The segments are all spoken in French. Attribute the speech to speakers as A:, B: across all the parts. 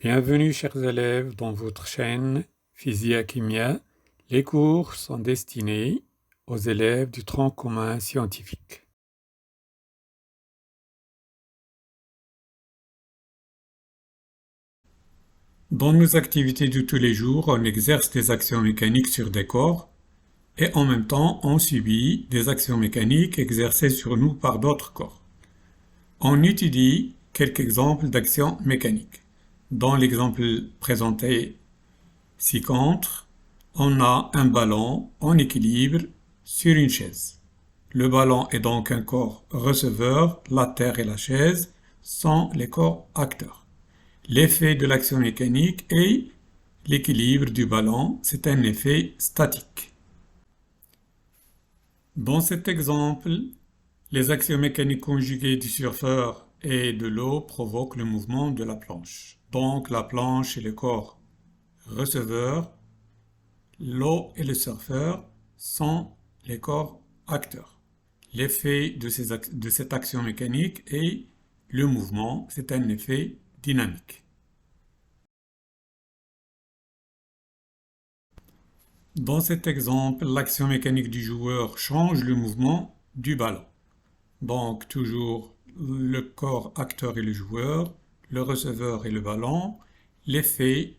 A: Bienvenue chers élèves dans votre chaîne Physique-Chimia. Les cours sont destinés aux élèves du tronc commun scientifique. Dans nos activités de tous les jours, on exerce des actions mécaniques sur des corps et en même temps on subit des actions mécaniques exercées sur nous par d'autres corps. On étudie quelques exemples d'actions mécaniques. Dans l'exemple présenté ci-contre, on a un ballon en équilibre sur une chaise. Le ballon est donc un corps receveur, la terre et la chaise sont les corps acteurs. L'effet de l'action mécanique est l'équilibre du ballon, c'est un effet statique. Dans cet exemple, les actions mécaniques conjuguées du surfeur et de l'eau provoquent le mouvement de la planche. Donc la planche est le corps receveur, l'eau et le surfeur sont les corps acteurs. L'effet de cette action mécanique est le mouvement, c'est un effet dynamique. Dans cet exemple, l'action mécanique du joueur change le mouvement du ballon. Donc toujours le corps acteur et le joueur, le receveur et le ballon. L'effet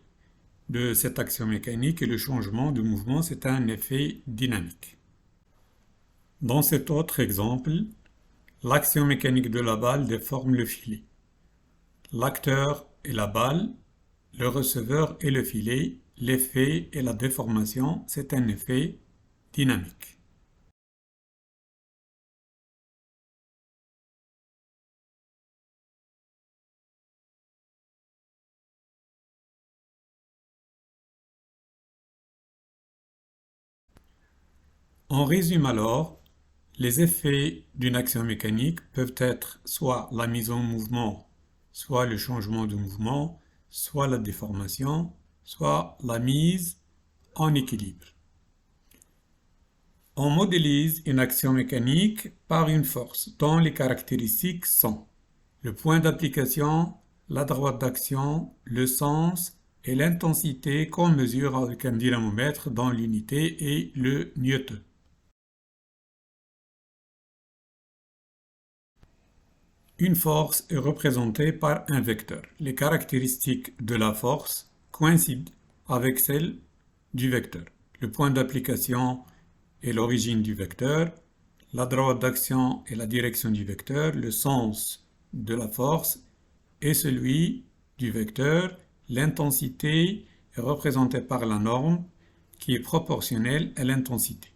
A: de cette action mécanique et le changement de mouvement, c'est un effet dynamique. Dans cet autre exemple, l'action mécanique de la balle déforme le filet. L'acteur est la balle, le receveur est le filet, l'effet est la déformation, c'est un effet dynamique. On résume alors, les effets d'une action mécanique peuvent être soit la mise en mouvement, soit le changement de mouvement, soit la déformation, soit la mise en équilibre. On modélise une action mécanique par une force dont les caractéristiques sont le point d'application, la droite d'action, le sens et l'intensité qu'on mesure avec un dynamomètre dont l'unité est le newton. Une force est représentée par un vecteur. Les caractéristiques de la force coïncident avec celles du vecteur. Le point d'application est l'origine du vecteur, la droite d'action est la direction du vecteur, le sens de la force est celui du vecteur, l'intensité est représentée par la norme qui est proportionnelle à l'intensité.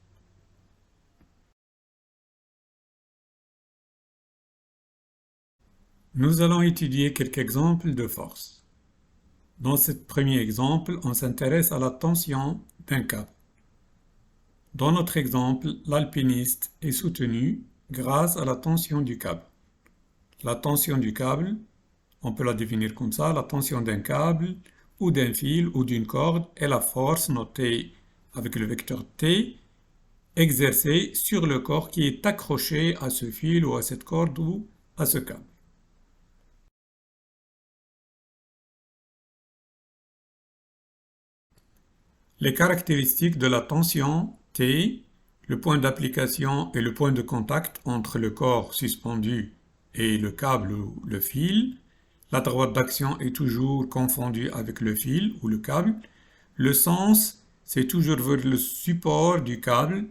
A: Nous allons étudier quelques exemples de force. Dans ce premier exemple, on s'intéresse à la tension d'un câble. Dans notre exemple, l'alpiniste est soutenu grâce à la tension du câble. La tension du câble, on peut la définir comme ça, la tension d'un câble ou d'un fil ou d'une corde est la force notée avec le vecteur T exercée sur le corps qui est accroché à ce fil ou à cette corde ou à ce câble. Les caractéristiques de la tension T, le point d'application et le point de contact entre le corps suspendu et le câble ou le fil. La droite d'action est toujours confondue avec le fil ou le câble. Le sens, c'est toujours vers le support du câble.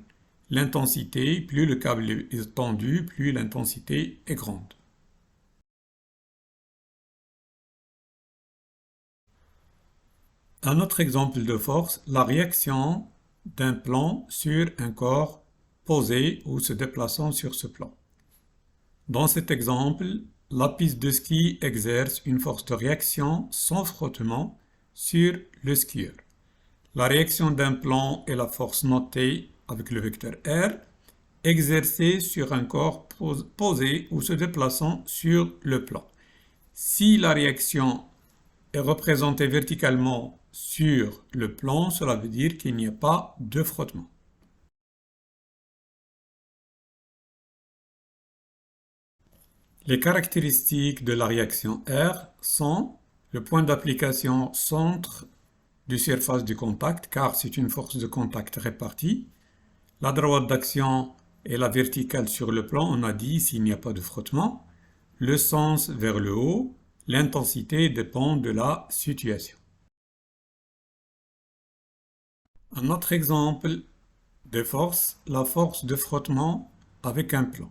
A: L'intensité, plus le câble est tendu, plus l'intensité est grande. Un autre exemple de force, la réaction d'un plan sur un corps posé ou se déplaçant sur ce plan. Dans cet exemple, la piste de ski exerce une force de réaction sans frottement sur le skieur. La réaction d'un plan est la force notée avec le vecteur R, exercée sur un corps posé ou se déplaçant sur le plan. Si la réaction est représentée verticalement sur le plan, cela veut dire qu'il n'y a pas de frottement. Les caractéristiques de la réaction R sont le point d'application centre du surface du contact, car c'est une force de contact répartie. La droite d'action et la verticale sur le plan, on a dit s'il n'y a pas de frottement. Le sens vers le haut, l'intensité dépend de la situation. Un autre exemple de force, la force de frottement avec un plan.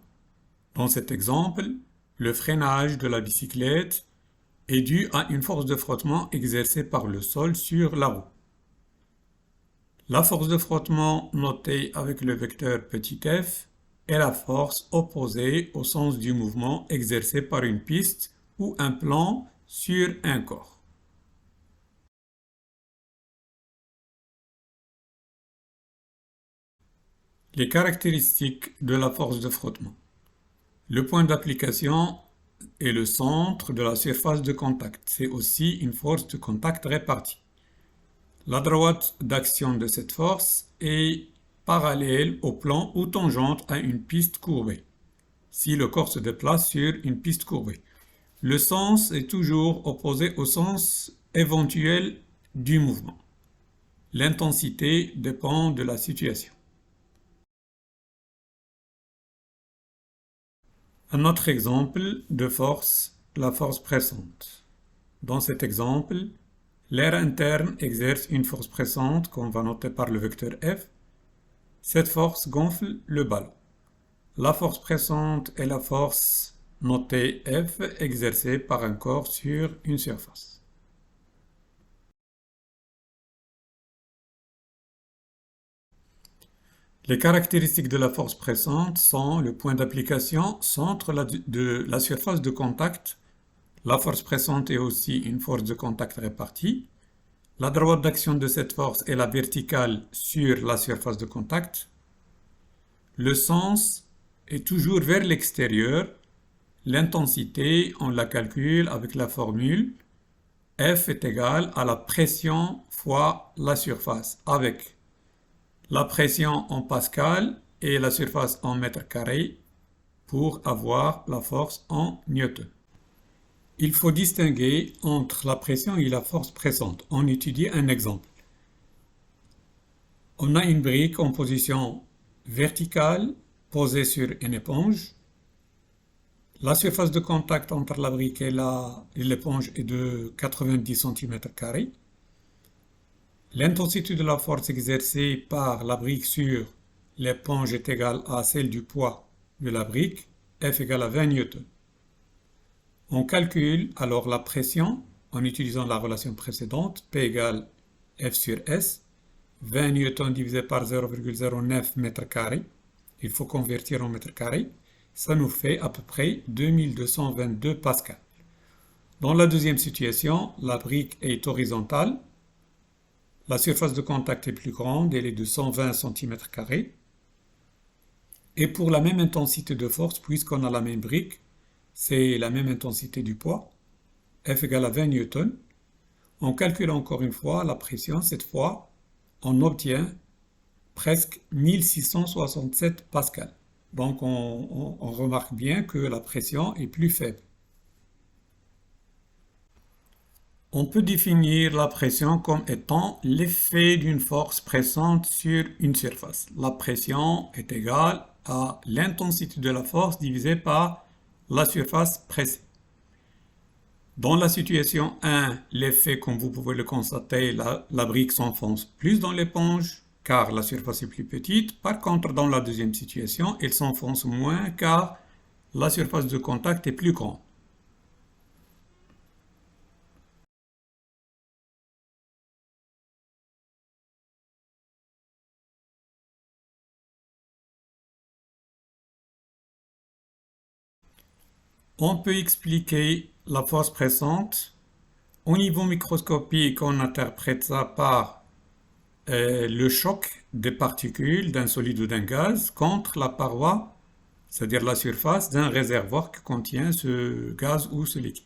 A: Dans cet exemple, le freinage de la bicyclette est dû à une force de frottement exercée par le sol sur la roue. La force de frottement notée avec le vecteur petit f est la force opposée au sens du mouvement exercé par une piste ou un plan sur un corps. Les caractéristiques de la force de frottement. Le point d'application est le centre de la surface de contact. C'est aussi une force de contact répartie. La droite d'action de cette force est parallèle au plan ou tangente à une piste courbée, si le corps se déplace sur une piste courbée. Le sens est toujours opposé au sens éventuel du mouvement. L'intensité dépend de la situation. Un autre exemple de force, la force pressante. Dans cet exemple, l'air interne exerce une force pressante qu'on va noter par le vecteur F. Cette force gonfle le ballon. La force pressante est la force notée F exercée par un corps sur une surface. Les caractéristiques de la force pressante sont le point d'application, centre de la surface de contact. La force pressante est aussi une force de contact répartie. La droite d'action de cette force est la verticale sur la surface de contact. Le sens est toujours vers l'extérieur. L'intensité, on la calcule avec la formule F est égal à la pression fois la surface, avec la pression en pascal et la surface en mètres carrés pour avoir la force en newton. Il faut distinguer entre la pression et la force pressante. On étudie un exemple. On a une brique en position verticale posée sur une éponge. La surface de contact entre la brique et l'éponge est de 90 cm². L'intensité de la force exercée par la brique sur l'éponge est égale à celle du poids de la brique, F égale à 20 newtons. On calcule alors la pression en utilisant la relation précédente, P égale F sur S, 20 newtons divisé par 0,09 m². Il faut convertir en mètres carrés. Ça nous fait à peu près 2222 pascal. Dans la deuxième situation, la brique est horizontale. La surface de contact est plus grande, elle est de 120 cm². Et pour la même intensité de force, puisqu'on a la même brique, c'est la même intensité du poids, F égale à 20 newtons. On calcule encore une fois la pression, cette fois, on obtient presque 1667 pascal. Donc on remarque bien que la pression est plus faible. On peut définir la pression comme étant l'effet d'une force pressante sur une surface. La pression est égale à l'intensité de la force divisée par la surface pressée. Dans la situation 1, l'effet, comme vous pouvez le constater, la brique s'enfonce plus dans l'éponge car la surface est plus petite. Par contre, dans la deuxième situation, elle s'enfonce moins car la surface de contact est plus grande. On peut expliquer la force pressante. Au niveau microscopique, on interprète ça par le choc des particules d'un solide ou d'un gaz contre la paroi, c'est-à-dire la surface d'un réservoir qui contient ce gaz ou ce liquide.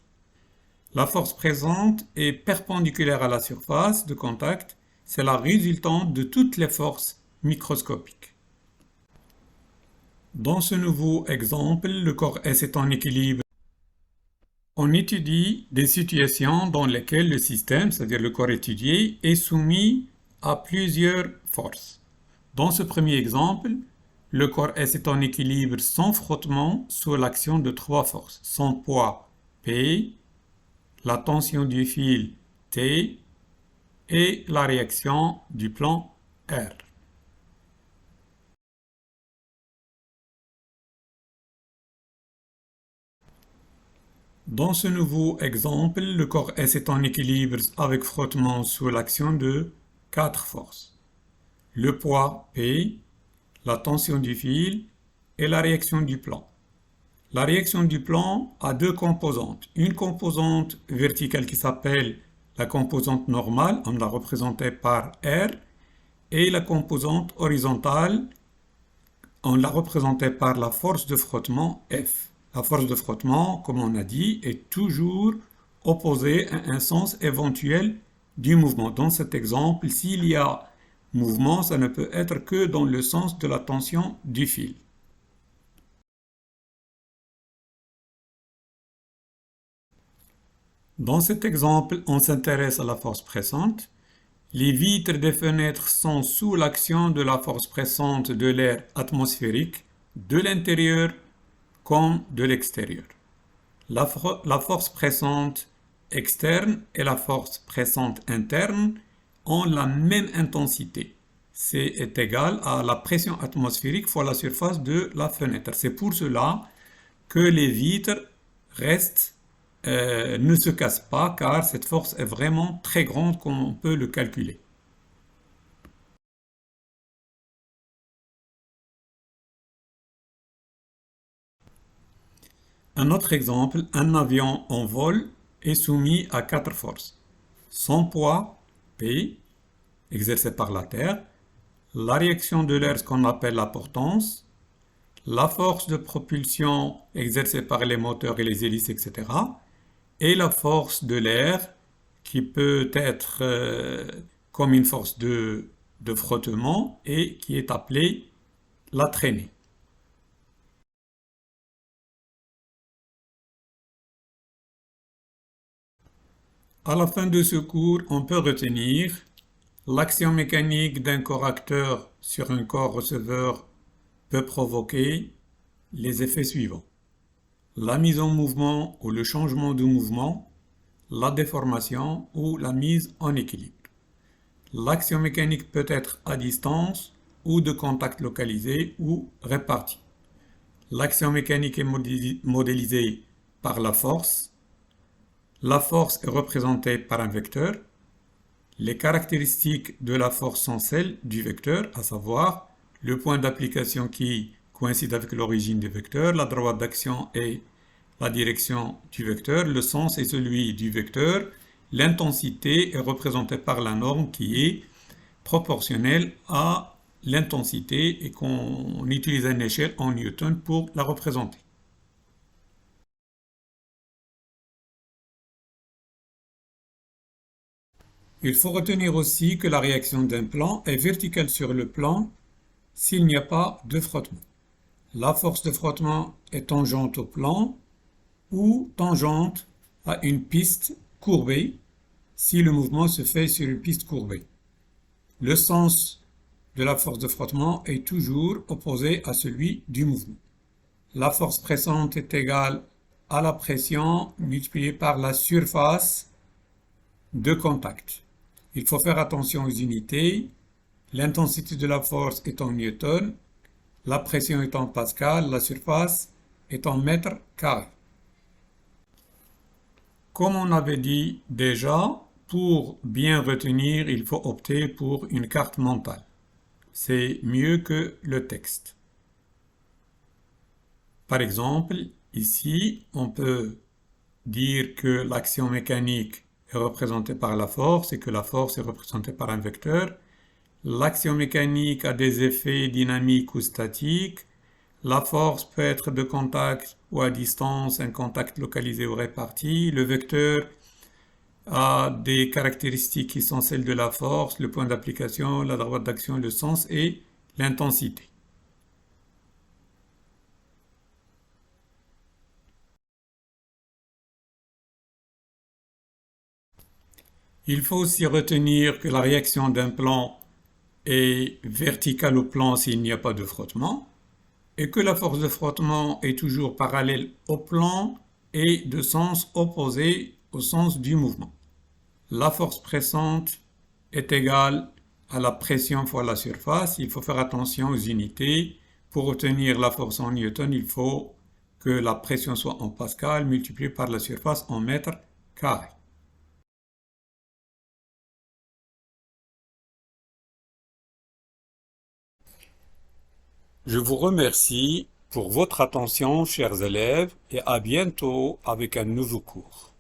A: La force présente est perpendiculaire à la surface de contact. C'est la résultante de toutes les forces microscopiques. Dans ce nouveau exemple, le corps S est en équilibre On étudie des situations dans lesquelles le système, c'est-à-dire le corps étudié, est soumis à plusieurs forces. Dans ce premier exemple, le corps S est en équilibre sans frottement sous l'action de trois forces. Son poids P, la tension du fil T et la réaction du plan R. Dans ce nouveau exemple, le corps S est en équilibre avec frottement sous l'action de quatre forces. Le poids P, la tension du fil et la réaction du plan. La réaction du plan a deux composantes. Une composante verticale qui s'appelle la composante normale, on l'a représentée par R, et la composante horizontale, on l'a représentée par la force de frottement F. La force de frottement, comme on a dit, est toujours opposée à un sens éventuel du mouvement. Dans cet exemple, s'il y a mouvement, ça ne peut être que dans le sens de la tension du fil. Dans cet exemple, on s'intéresse à la force pressante. Les vitres des fenêtres sont sous l'action de la force pressante de l'air atmosphérique, de l'intérieur comme de l'extérieur. La force pressante externe et la force pressante interne ont la même intensité. C est égal à la pression atmosphérique fois la surface de la fenêtre. C'est pour cela que les vitres ne se cassent pas, car cette force est vraiment très grande comme on peut le calculer. Un autre exemple, un avion en vol est soumis à quatre forces. Son poids, P, exercé par la Terre, la réaction de l'air, ce qu'on appelle la portance, la force de propulsion exercée par les moteurs et les hélices, etc., et la force de l'air, qui peut être comme une force de frottement et qui est appelée la traînée. À la fin de ce cours, on peut retenir l'action mécanique d'un corps acteur sur un corps receveur peut provoquer les effets suivants: la mise en mouvement ou le changement de mouvement, la déformation ou la mise en équilibre. L'action mécanique peut être à distance ou de contact localisé ou réparti. L'action mécanique est modélisée par la force. La force est représentée par un vecteur. Les caractéristiques de la force sont celles du vecteur, à savoir le point d'application qui coïncide avec l'origine du vecteur, la droite d'action et la direction du vecteur, le sens est celui du vecteur, l'intensité est représentée par la norme qui est proportionnelle à l'intensité et qu'on utilise une échelle en Newton pour la représenter. Il faut retenir aussi que la réaction d'un plan est verticale sur le plan s'il n'y a pas de frottement. La force de frottement est tangente au plan ou tangente à une piste courbée si le mouvement se fait sur une piste courbée. Le sens de la force de frottement est toujours opposé à celui du mouvement. La force pressante est égale à la pression multipliée par la surface de contact. Il faut faire attention aux unités. L'intensité de la force est en newton, la pression est en pascal, la surface est en mètres carrés. Comme on avait dit déjà, pour bien retenir, il faut opter pour une carte mentale. C'est mieux que le texte. Par exemple, ici, on peut dire que l'action mécanique est représentée par la force et que la force est représentée par un vecteur. L'action mécanique a des effets dynamiques ou statiques. La force peut être de contact ou à distance, un contact localisé ou réparti. Le vecteur a des caractéristiques qui sont celles de la force, le point d'application, la droite d'action, le sens et l'intensité. Il faut aussi retenir que la réaction d'un plan est verticale au plan s'il n'y a pas de frottement et que la force de frottement est toujours parallèle au plan et de sens opposé au sens du mouvement. La force pressante est égale à la pression fois la surface. Il faut faire attention aux unités. Pour obtenir la force en newton, il faut que la pression soit en pascal multipliée par la surface en mètres carrés. Je vous remercie pour votre attention, chers élèves, et à bientôt avec un nouveau cours.